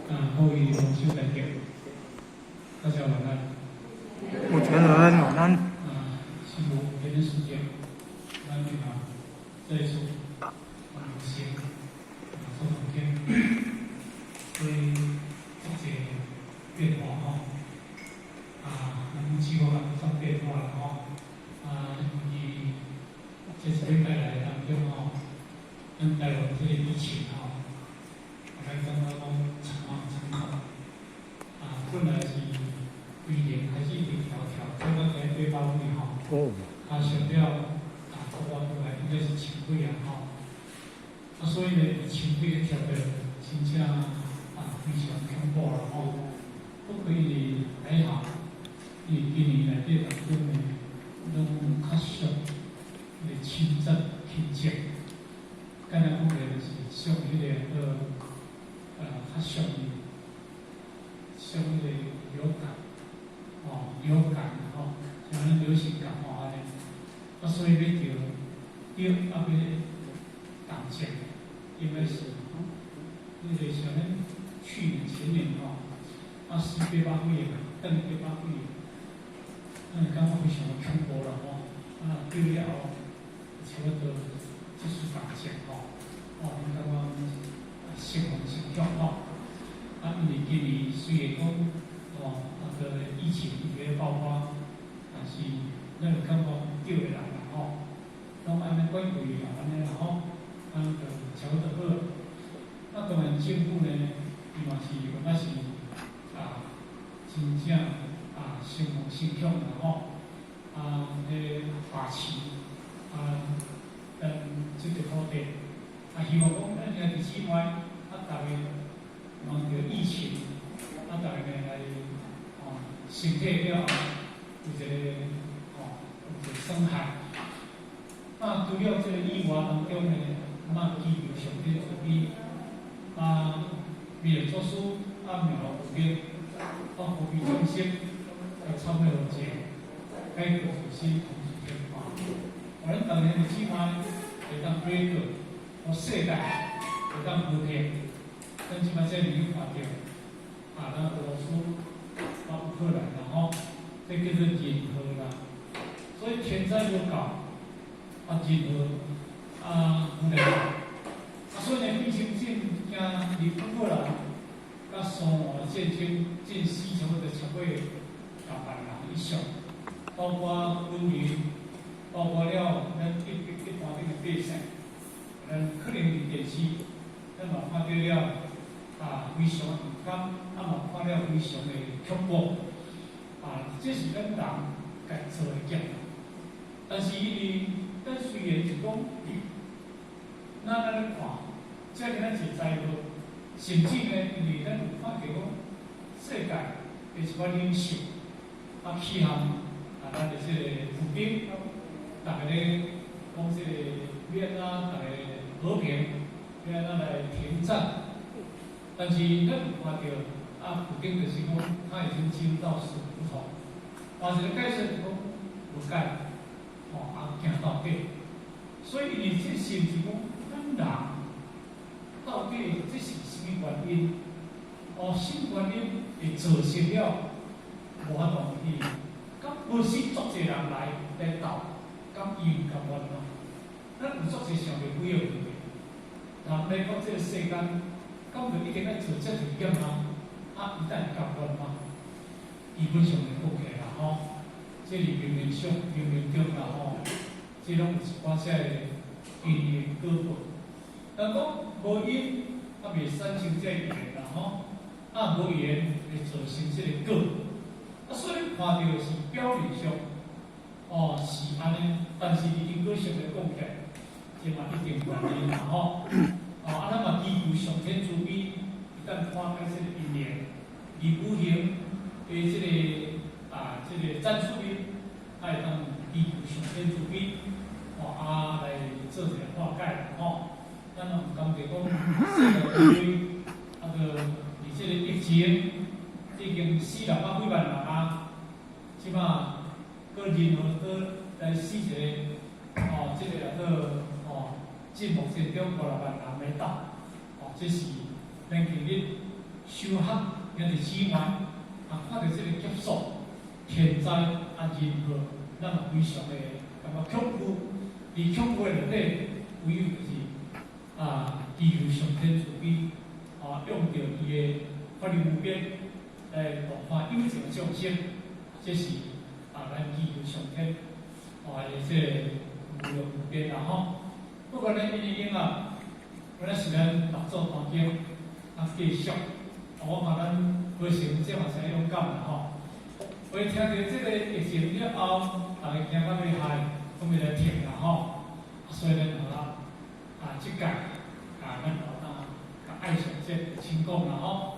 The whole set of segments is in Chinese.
各位同修大家，大家晚安。目前人晚安。辛苦今天时间，咱们这一次先做总结，对这些变化咱们计划上变化了以这次带来当中咱台湾这个疫情来刚刚参考本来是规定还是一条条，刚刚在对方面想要国外过来应该是请会所以呢，请会的条的真正非常恐怖了不可以还好，今年内底当中呢，拢较俗的亲政亲政，刚才讲的就是属于较属于流感像咱流行感冒安尼，所以要要打针，应该是像咱去年前年4、8个月等8个月，感觉非常恐怖了对了差不多就是打针感觉心慌心跳因为今年虽然讲疫情在爆发，但是咱就感觉对的人拢安尼管规安尼就差不多好。当然政府呢，伊嘛是有是真正心慌心跳把持这个土地希望讲咱兄弟姊妹大家望着疫情大家来身体了有一个伤害。除了这个以外当中呢，祈求上天慈悲为了做事苗有病和平中心来参与这改革实施同时变化。咱当年的姊妹会当改革，世代会当和平。咱即摆这里有看到咱俄罗斯乌克兰这叫做人和啦。所以天灾有搞人和无聊所以呢，疫情进离乌克兰甲苏俄战争近4差不多超过200万人以上，包括军民，包括了咱一般的百姓，可能伫电视咱嘛看到了非常有感，嘛看了非常的恐怖这是咱人该做的业。但是咱虽然是讲咱看，这个咱是知道，甚至呢，因为咱有看到讲世界的一款领袖气象咱的这个普京，大家咧讲这个要大家和平，要来停战。但是咱有看到普京就是讲他已经进入到死胡同，但是解释是讲不改行到底。所以你这是不是讲咱人到底这是什么原因？什么原因会造成了无法同意？甲不是足侪人来斗，甲伊有共款咱有足侪想着几个问题。美国这个世间，敢就一定要做这个检一旦共款基本上就 OK 啦这里明明中这拢有一寡些经验高度。但讲无因未产生这语言啦无语言会造成这个果。所以看到是表面上是安尼，但是你经过上的讲起来，这嘛一定原因啦咱嘛祈求上天慈悲，一旦看开这个因缘，以无形的这个战术兵，会当祈求上天慈悲来做一个化解咱嘛唔甘就讲世界各地以这个疫情已经400几万人即马个任何来死一个这个进目前中5、6万人没到这是咱今日修学也是资源，看到这个急速天灾人祸，咱嘛非常的感觉恐怖。伫恐怖的内底，唯有就是祈求上天慈悲，用着伊的法律无边来度化有情众生，这是咱祈求上天的这个无量无边啦吼。不过呢，因啊，本来是咱读做环境继续，我看咱和成这嘛是勇敢啦吼。我听到这个疫情了后，大家惊到厉害，讲要来停啦吼。所以呢，即届咱爱上这个情况啦吼。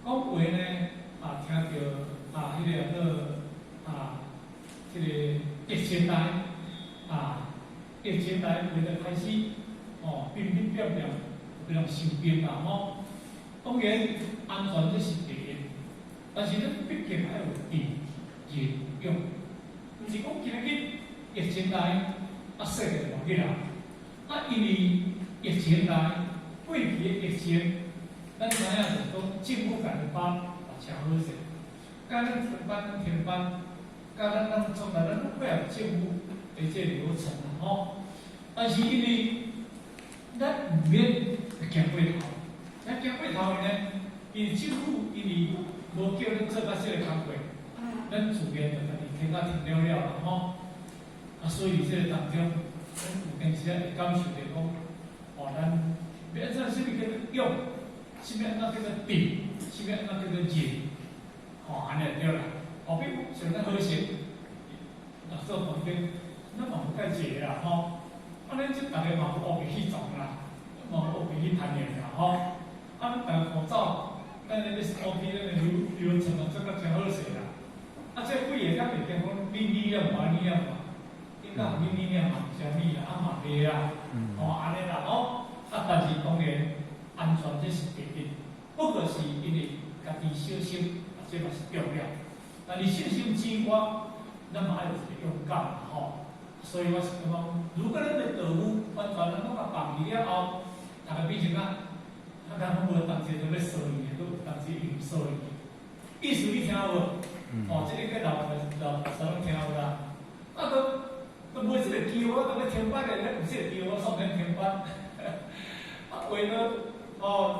讲话呢，听到迄个这个疫情来疫情来为了开始乒乒乓乓，有人生病啦吼。当然，安全这是第一，但是咱毕竟还有治人用，毋是讲今日疫情来说个就忘记啦。因为疫情来，过去的疫情，咱知影就是讲政府家己班也诚好势，甲咱停班，甲咱从来咱都配合政府的这流程啦吼。但是因为咱毋免行过头，咱行过头呢，因为政府因为无叫咱做甲这个工作，咱自然就家己停了啦吼。所以这个当中，咱有当时会感受到讲，咱要按照什么叫做用，什么按照叫做定，什么按照叫做忍，安尼对啦。比如像咱好些，做环境，咱嘛有介济啦吼。咱即大家嘛有学袂去做啦，嘛有学袂去谈恋啦吼。咱戴口罩，咱咧 SOP 咱的流程啊，做甲真好势啦。这几个咱袂讲你了嘛，你了嘛。应该你嘛啥物啦，嘛袂啦，安尼啦吼。但是当然安全这是第一，不过是因为家己小心，这嘛是重要。但是小心之外，咱嘛要有一个勇敢啦吼。所以我是讲，如果咱的队伍完全咱拢甲放弃了后，大家变成咱拢无当时就要疏离的，都当时唔疏离。意思你听有无？这个老师拢听有啦。都无即个机会，都要停班的，咱有即个机会，煞免停班。为了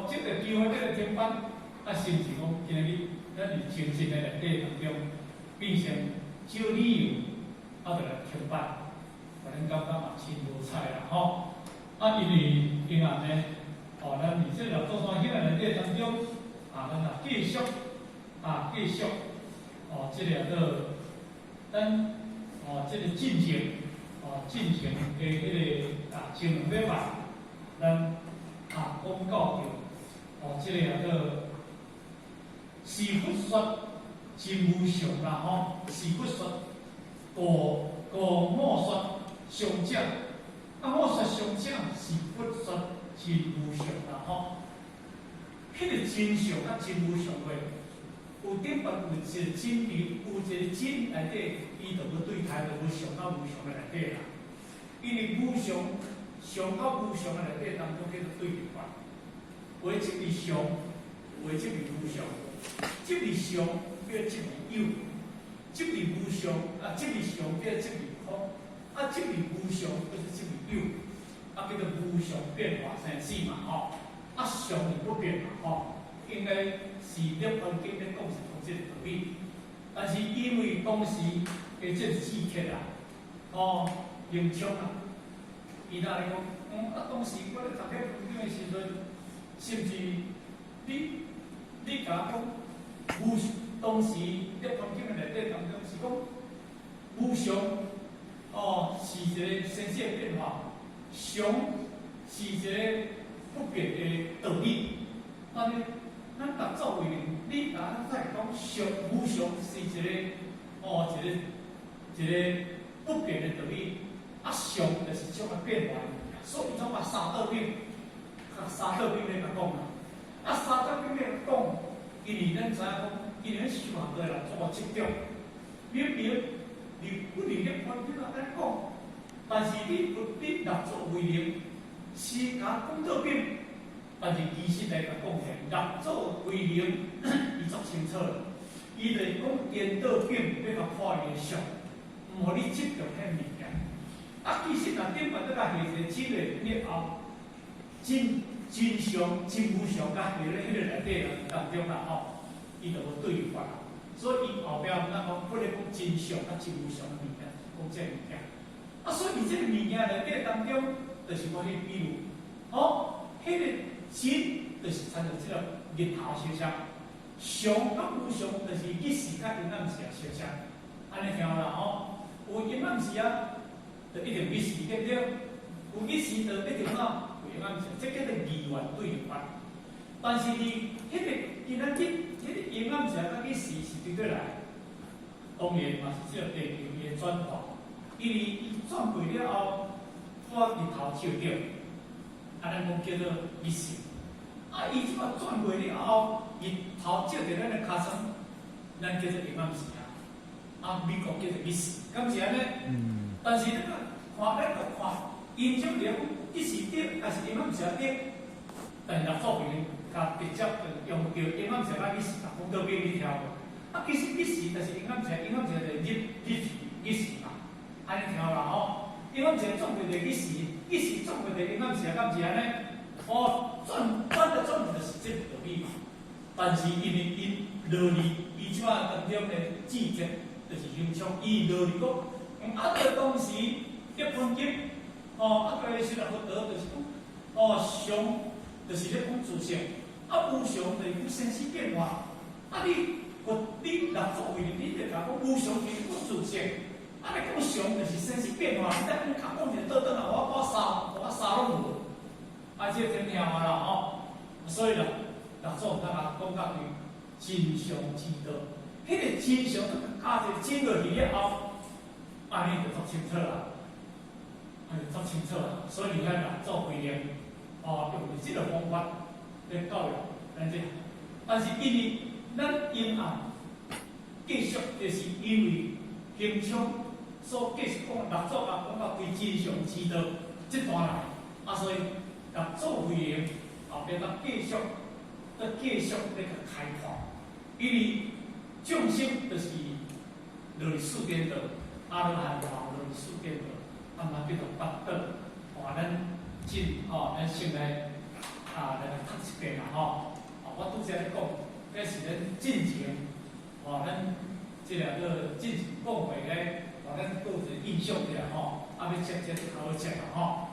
即个机会要来停班，甚至讲今日咱伫精神的内底当中，变成找理由，就来停班，互咱感觉嘛真无彩啦吼。因为因安呢，咱伫即个做山乡的内底当中，咱继续，即个咱即个进行的迄个情两礼拜，咱公告着即个是佛说真无常啦吼，是佛说故我说上将，我说上将是佛说真无常啦吼。迄个真相甲真无常话，有顶边有一个真理，有一个真内底，伊就要对待就无常到无常的内底啦。因为无常到无常的内底当中叫做对立法，为即为常，为即为无常，即为常叫即为有，即为无常即为常叫即为空，即为无常叫做即为有，叫做无常变化生死嘛吼。常而不变嘛吼，应该是立环境咧讲是同即个道理。但是因为当时的即个时刻啦，严重啦，伊若来讲，当时我咧读迄环境的时阵，甚至你甲我讲，当时咧环境的内底当中是讲无常，是一个生死的变化，常是一个不变的道理。但是咱逐作为人，你甲咱再讲无常是一个不变的道理，常就是种个变化。所以种把三道兵咧甲讲啦，三道兵咧甲讲，因为咱知影讲，因为咱修行的人做执着，明明你不能咧环境啊安讲，但是你立作为人，是甲讲道兵，但是其实来讲讲起，六祖规定伊足清楚，伊就是讲颠倒饼要甲破伊个相，毋互你执着遐物件。啊，其实若顶摆再甲下一个七月了后，真常、真无常，甲下咧迄个内底人当中啦吼，伊就无对法啦。所以伊后壁咱讲不咧讲真常甲真无常的物件，讲这物件。啊，所以这个物件内底当中，就是我迄比如，哦，迄个神就是参照这个日头相像，常甲无常就是日时甲阴暗时啊相像，安尼听有啦吼。有阴暗时啊，就一定日时对不对？有日时就一定喏，有阴暗时，这叫做二元对法。但是你迄个今仔日，迄个阴暗时甲日时是对对来，当然嘛是只有地球伊个转化，因为伊转过了后，我日头照着，安尼讲叫做日时。啊，伊即马转过了后，日头照着咱个尻川，咱叫做阴暗时啊。啊，美国叫做日时，敢是安尼？但是咱个咱个看，因种了日时对，但是阴暗时对，但是六祖规定，甲直接用着阴暗时甲日时，讲到变你听无？啊，其实日时就是阴暗时，阴暗时就是日时嘛，安尼听有啦吼。阴暗时转过着日时，日时转过着阴暗时，敢是安尼？哦，转就是这个道理嘛。但是因为因落嚟，伊即马当中的季节就是形象，伊落嚟讲，啊个当时结婚金，哦，啊个是若福德就是讲，哦常就是咧讲自性，啊无常就是讲生死变化。啊你六祖为你就讲无常就是讲自性，啊你讲常就是生死变化，你咱讲讲就倒转来，我杀拢无。啊，这真听啊啦吼，所以啦，六祖咱啊讲到对真相之道，迄个真相加一个真落去了后，安尼就足清楚啦，安尼足清楚啦。所以咱六祖规定，哦，用这个方法来教育咱这，但是因为咱阴暗继续就是因为形象所继续讲六祖啊讲到对真相之道这段来，啊所以。六祖规定后壁咱继续咧个开拓，因为众生就是落去四颠倒，阿罗汉后落去四颠倒，啊嘛叫做八道，哇咱咱先来来读一遍啦吼，我拄则咧讲，这是咱进前，咱即个进行讲话咧，咱各自印象者吼，啊要切好切啦吼。